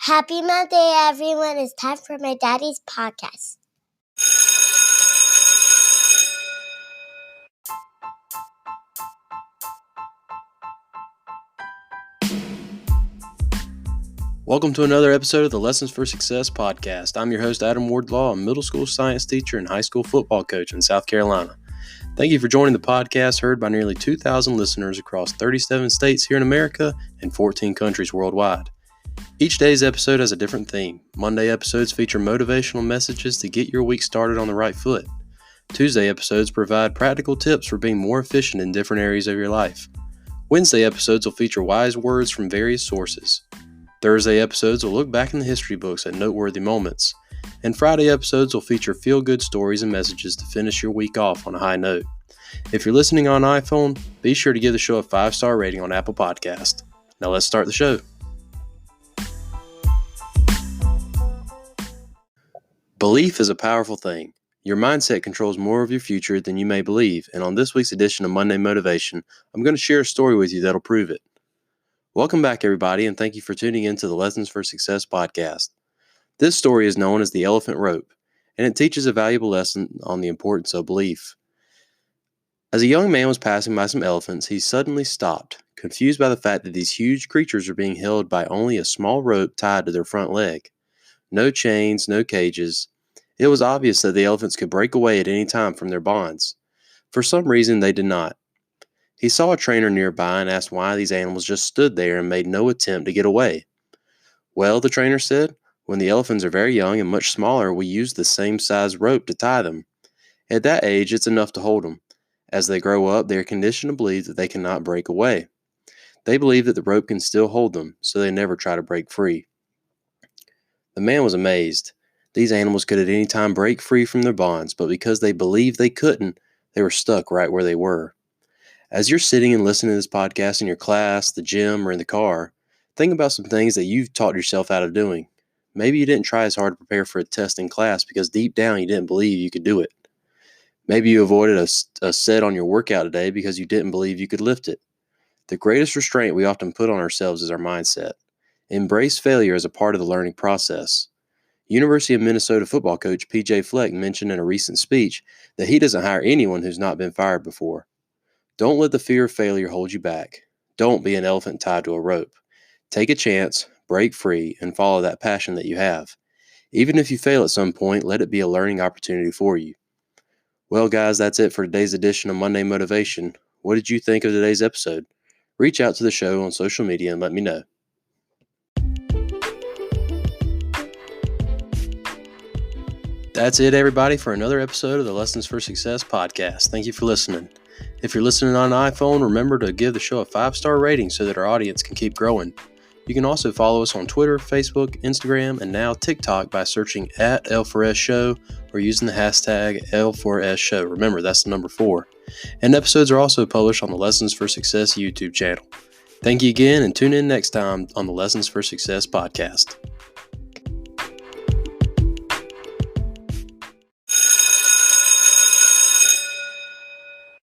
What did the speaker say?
Happy Monday, everyone. It's time for my daddy's podcast. Welcome to another episode of the Lessons for Success podcast. I'm your host, Adam Wardlaw, a middle school science teacher and high school football coach in South Carolina. Thank you for joining the podcast, heard by nearly 2,000 listeners across 37 states here in America and 14 countries worldwide. Each day's episode has a different theme. Monday episodes feature motivational messages to get your week started on the right foot. Tuesday episodes provide practical tips for being more efficient in different areas of your life. Wednesday episodes will feature wise words from various sources. Thursday episodes will look back in the history books at noteworthy moments. And Friday episodes will feature feel-good stories and messages to finish your week off on a high note. If you're listening on iPhone, be sure to give the show a 5-star rating on Apple Podcast. Now let's start the show. Belief is a powerful thing. Your mindset controls more of your future than you may believe, and on this week's edition of Monday Motivation, I'm going to share a story with you that'll prove it. Welcome back, everybody, and thank you for tuning in to the Lessons for Success podcast. This story is known as the elephant rope, and it teaches a valuable lesson on the importance of belief. As a young man was passing by some elephants, he suddenly stopped, confused by the fact that these huge creatures were being held by only a small rope tied to their front leg. No chains, no cages. It was obvious that the elephants could break away at any time from their bonds. For some reason, they did not. He saw a trainer nearby and asked why these animals just stood there and made no attempt to get away. Well, the trainer said, when the elephants are very young and much smaller, we use the same size rope to tie them. At that age, it's enough to hold them. As they grow up, they are conditioned to believe that they cannot break away. They believe that the rope can still hold them, so they never try to break free. The man was amazed. These animals could at any time break free from their bonds, but because they believed they couldn't, they were stuck right where they were. As you're sitting and listening to this podcast in your class, the gym, or in the car, think about some things that you've taught yourself out of doing. Maybe you didn't try as hard to prepare for a test in class because deep down you didn't believe you could do it. Maybe you avoided a set on your workout today because you didn't believe you could lift it. The greatest restraint we often put on ourselves is our mindset. Embrace failure as a part of the learning process. University of Minnesota football coach P.J. Fleck mentioned in a recent speech that he doesn't hire anyone who's not been fired before. Don't let the fear of failure hold you back. Don't be an elephant tied to a rope. Take a chance, break free, and follow that passion that you have. Even if you fail at some point, let it be a learning opportunity for you. Well, guys, that's it for today's edition of Monday Motivation. What did you think of today's episode? Reach out to the show on social media and let me know. That's it, everybody, for another episode of the Lessons for Success podcast. Thank you for listening. If you're listening on an iPhone, remember to give the show a 5-star rating so that our audience can keep growing. You can also follow us on Twitter, Facebook, Instagram, and now TikTok by searching at L4S Show or using the hashtag L4S Show. Remember, that's the number 4. And episodes are also published on the Lessons for Success YouTube channel. Thank you again, and tune in next time on the Lessons for Success podcast.